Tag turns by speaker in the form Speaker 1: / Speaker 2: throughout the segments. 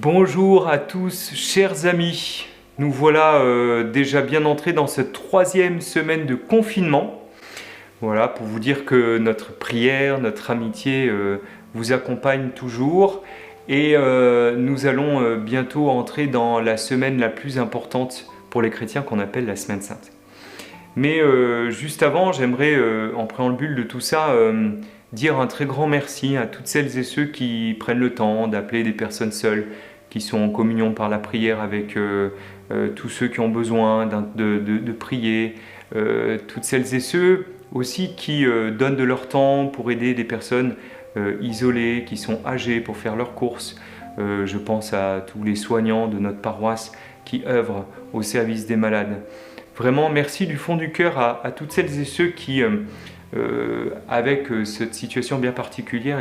Speaker 1: Bonjour à tous, chers amis. Nous voilà déjà bien entrés dans cette troisième semaine de confinement. Voilà, pour vous dire que notre prière, notre amitié vous accompagne toujours. Et nous allons bientôt entrer dans la semaine la plus importante pour les chrétiens qu'on appelle la Semaine Sainte. Mais juste avant, j'aimerais, en préambule de tout ça, dire un très grand merci à toutes celles et ceux qui prennent le temps d'appeler des personnes seules, qui sont en communion par la prière avec tous ceux qui ont besoin de prier, toutes celles et ceux aussi qui donnent de leur temps pour aider des personnes isolées, qui sont âgées pour faire leurs courses. Je pense à tous les soignants de notre paroisse qui œuvrent au service des malades. Vraiment, merci du fond du cœur à toutes celles et ceux qui, avec cette situation bien particulière,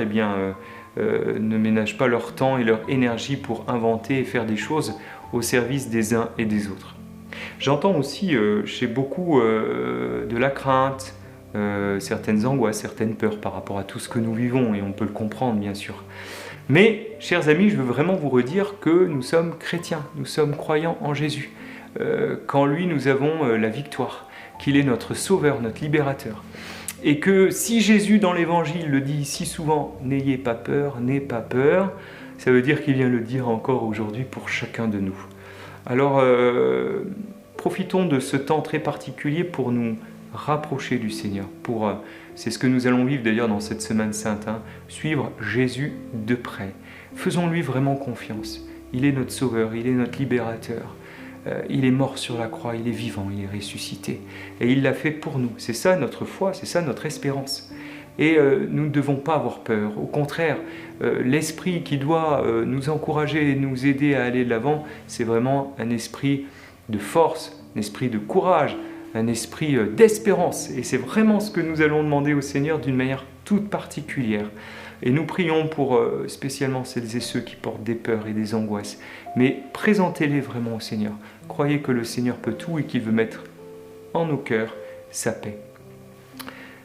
Speaker 1: ne ménagent pas leur temps et leur énergie pour inventer et faire des choses au service des uns et des autres. J'entends aussi chez beaucoup de la crainte, certaines angoisses, certaines peurs par rapport à tout ce que nous vivons, et on peut le comprendre bien sûr. Mais, chers amis, je veux vraiment vous redire que nous sommes chrétiens, nous sommes croyants en Jésus. Qu'en lui nous avons la victoire, qu'il est notre sauveur, notre libérateur. Et que si Jésus dans l'évangile le dit si souvent, n'ayez pas peur, n'aie pas peur, ça veut dire qu'il vient le dire encore aujourd'hui pour chacun de nous. Alors profitons de ce temps très particulier pour nous rapprocher du Seigneur. C'est ce que nous allons vivre d'ailleurs dans cette semaine sainte, suivre Jésus de près. Faisons-lui vraiment confiance. Il est notre sauveur, il est notre libérateur. Il est mort sur la croix, il est vivant, il est ressuscité. Et il l'a fait pour nous. C'est ça notre foi, c'est ça notre espérance. Et nous ne devons pas avoir peur. Au contraire, l'esprit qui doit nous encourager et nous aider à aller de l'avant, c'est vraiment un esprit de force, un esprit de courage, un esprit d'espérance. Et c'est vraiment ce que nous allons demander au Seigneur d'une manière toute particulière. Et nous prions pour spécialement celles et ceux qui portent des peurs et des angoisses. Mais présentez-les vraiment au Seigneur. Croyez que le Seigneur peut tout et qu'il veut mettre en nos cœurs sa paix.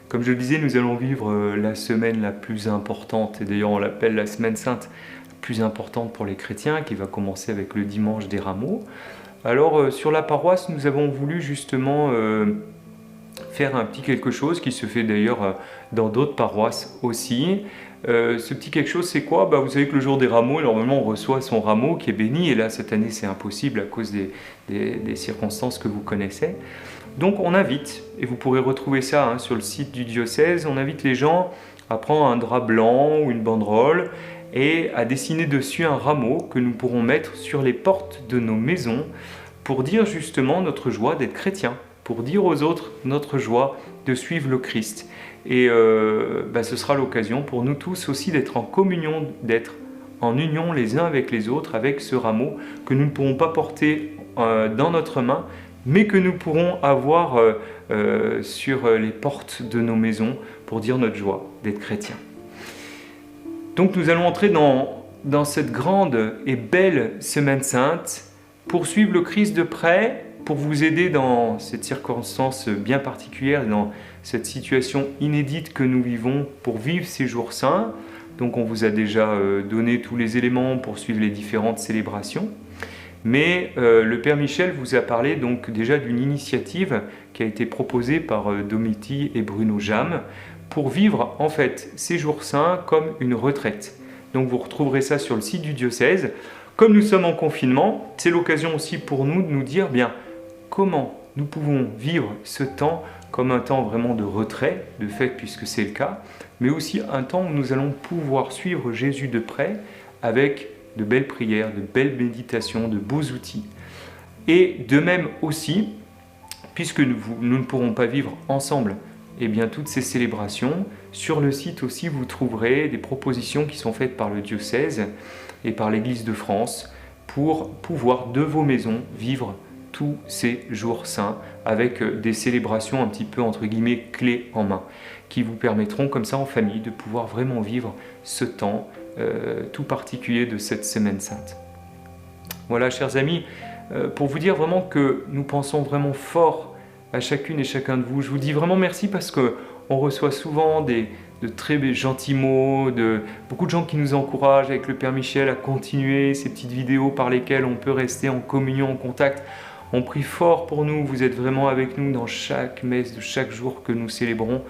Speaker 1: Comme je le disais, nous allons vivre la semaine la plus importante, et d'ailleurs on l'appelle la Semaine Sainte, la plus importante pour les chrétiens, qui va commencer avec le dimanche des Rameaux. Alors sur la paroisse, nous avons voulu justement faire un petit quelque chose qui se fait d'ailleurs dans d'autres paroisses aussi. Ce petit quelque chose, c'est quoi ? Vous savez que le jour des rameaux, normalement on reçoit son rameau qui est béni, et là cette année c'est impossible à cause des circonstances que vous connaissez. Donc on invite, et vous pourrez retrouver ça sur le site du diocèse, on invite les gens à prendre un drap blanc ou une banderole et à dessiner dessus un rameau que nous pourrons mettre sur les portes de nos maisons pour dire justement notre joie d'être chrétien, pour dire aux autres notre joie de suivre le Christ. Et ce sera l'occasion pour nous tous aussi d'être en communion, d'être en union les uns avec les autres, avec ce rameau que nous ne pourrons pas porter dans notre main, mais que nous pourrons avoir sur les portes de nos maisons pour dire notre joie d'être chrétien. Donc nous allons entrer dans cette grande et belle semaine sainte, pour suivre le Christ de près, pour vous aider dans cette circonstance bien particulière, dans cette situation inédite que nous vivons pour vivre ces jours saints. Donc on vous a déjà donné tous les éléments pour suivre les différentes célébrations. Mais le Père Michel vous a parlé donc déjà d'une initiative qui a été proposée par Domiti et Bruno Jam pour vivre en fait ces jours saints comme une retraite. Donc vous retrouverez ça sur le site du diocèse. Comme nous sommes en confinement, c'est l'occasion aussi pour nous de nous dire comment nous pouvons vivre ce temps comme un temps vraiment de retrait, de fait puisque c'est le cas, mais aussi un temps où nous allons pouvoir suivre Jésus de près avec de belles prières, de belles méditations, de beaux outils. Et de même aussi, puisque nous ne pourrons pas vivre ensemble toutes ces célébrations, sur le site aussi vous trouverez des propositions qui sont faites par le diocèse et par l'Église de France pour pouvoir de vos maisons vivre tous ces jours saints avec des célébrations un petit peu entre guillemets clés en main qui vous permettront comme ça en famille de pouvoir vraiment vivre ce temps tout particulier de cette semaine sainte. Voilà, chers amis, pour vous dire vraiment que nous pensons vraiment fort à chacune et chacun de vous. Je vous dis vraiment merci parce qu'on reçoit souvent des très gentils mots, de beaucoup de gens qui nous encouragent avec le Père Michel à continuer ces petites vidéos par lesquelles on peut rester en communion, en contact. On prie fort pour nous, vous êtes vraiment avec nous dans chaque messe de chaque jour que nous célébrons,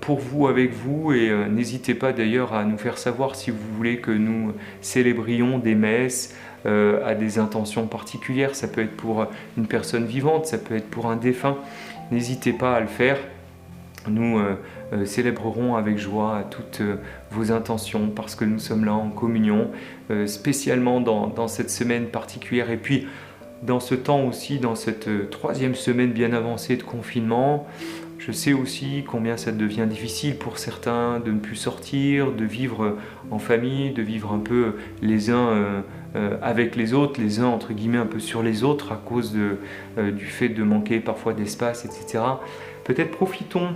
Speaker 1: pour vous, avec vous, et n'hésitez pas d'ailleurs à nous faire savoir si vous voulez que nous célébrions des messes à des intentions particulières. Ça peut être pour une personne vivante, ça peut être pour un défunt, n'hésitez pas à le faire. Nous célébrerons avec joie toutes vos intentions parce que nous sommes là en communion, spécialement dans cette semaine particulière. Et puis, dans ce temps aussi, dans cette troisième semaine bien avancée de confinement, je sais aussi combien ça devient difficile pour certains de ne plus sortir, de vivre en famille, de vivre un peu les uns avec les autres, les uns entre guillemets un peu sur les autres à cause du fait de manquer parfois d'espace, etc. Peut-être profitons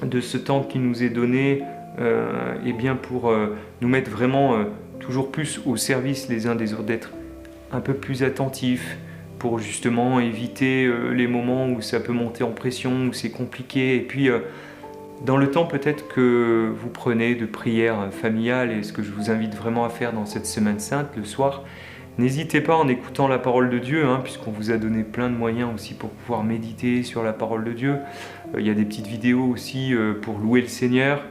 Speaker 1: de ce temps qui nous est donné eh bien pour nous mettre vraiment toujours plus au service les uns des autres, d'être un peu plus attentifs pour justement éviter les moments où ça peut monter en pression, où c'est compliqué. Et puis dans le temps peut-être que vous prenez de prière familiale, et ce que je vous invite vraiment à faire dans cette semaine sainte le soir, n'hésitez pas en écoutant la parole de Dieu, puisqu'on vous a donné plein de moyens aussi pour pouvoir méditer sur la parole de Dieu. Il y a des petites vidéos aussi pour louer le Seigneur.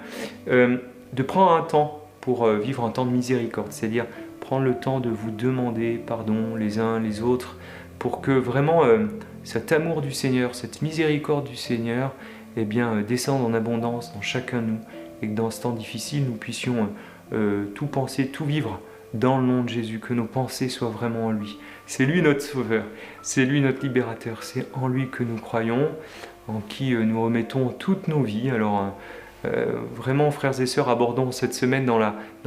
Speaker 1: De prendre un temps pour vivre un temps de miséricorde, c'est-à-dire prendre le temps de vous demander pardon les uns les autres, pour que vraiment cet amour du Seigneur, cette miséricorde du Seigneur, eh bien, descende en abondance dans chacun de nous, et que dans ce temps difficile, nous puissions tout penser, tout vivre dans le nom de Jésus, que nos pensées soient vraiment en lui. C'est lui notre sauveur, c'est lui notre libérateur, c'est en lui que nous croyons, en qui nous remettons toutes nos vies. Alors vraiment, frères et sœurs, abordons cette semaine dans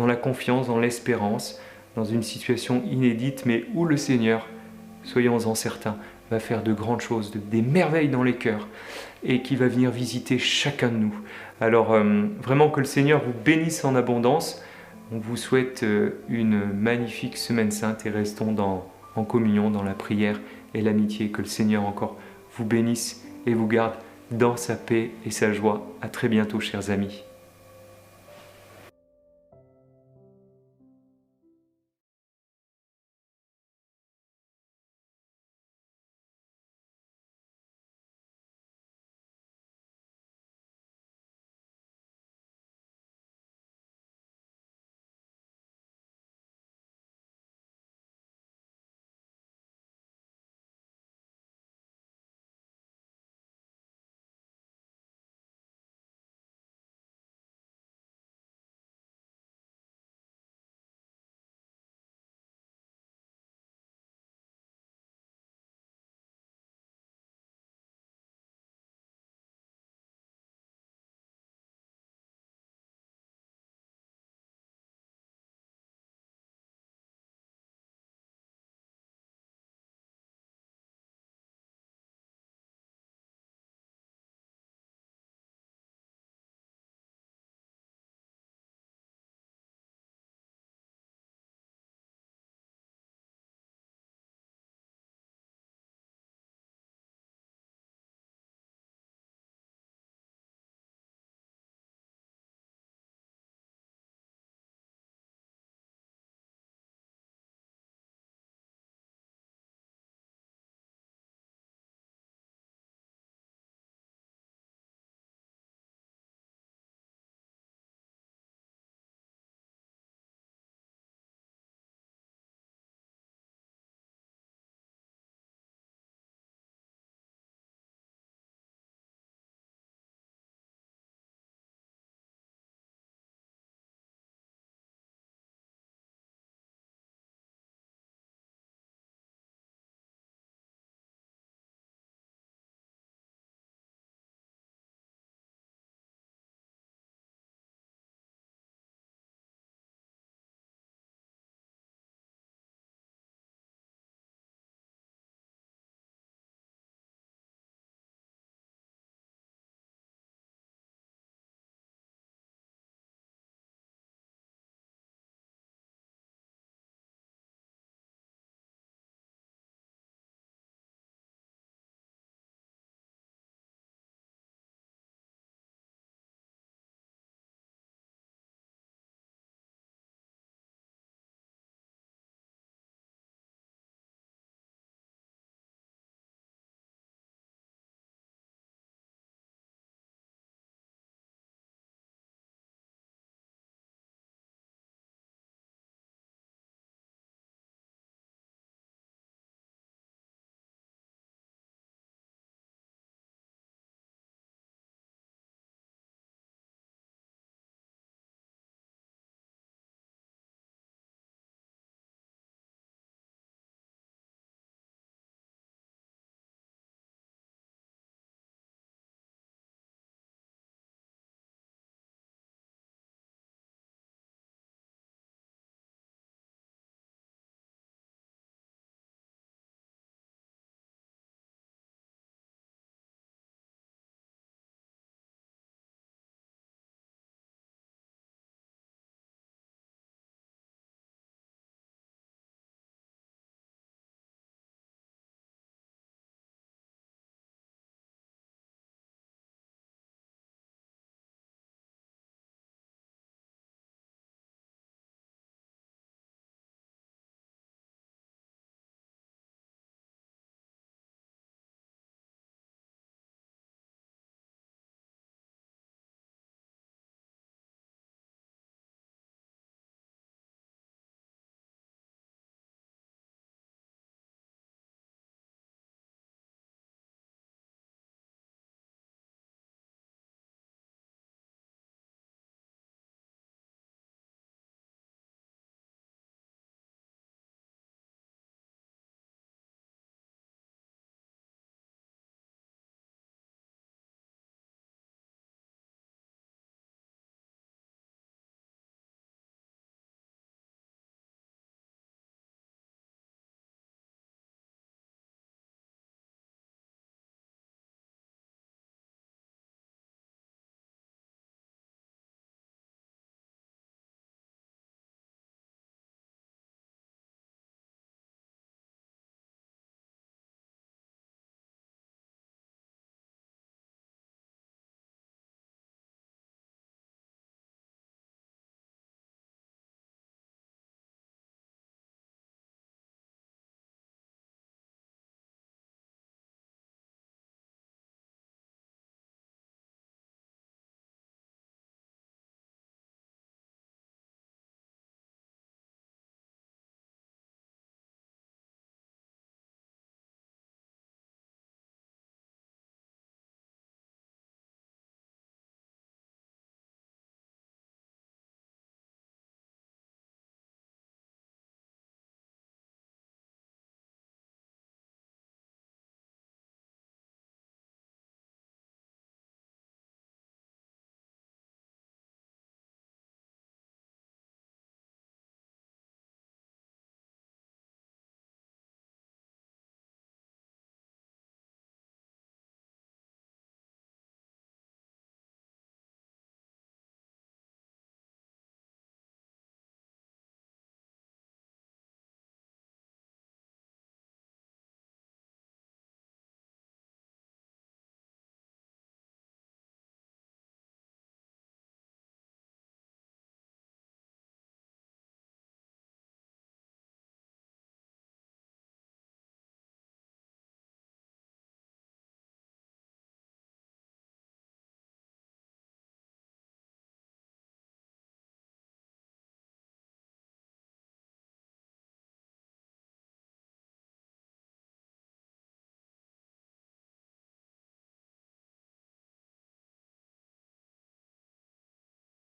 Speaker 1: la confiance, dans l'espérance, dans une situation inédite, mais où le Seigneur, soyons-en certains, va faire de grandes choses, des merveilles dans les cœurs, et qui va venir visiter chacun de nous. Alors vraiment que le Seigneur vous bénisse en abondance. On vous souhaite une magnifique semaine sainte et restons en communion, dans la prière et l'amitié. Que le Seigneur encore vous bénisse et vous garde dans sa paix et sa joie. À très bientôt, chers amis.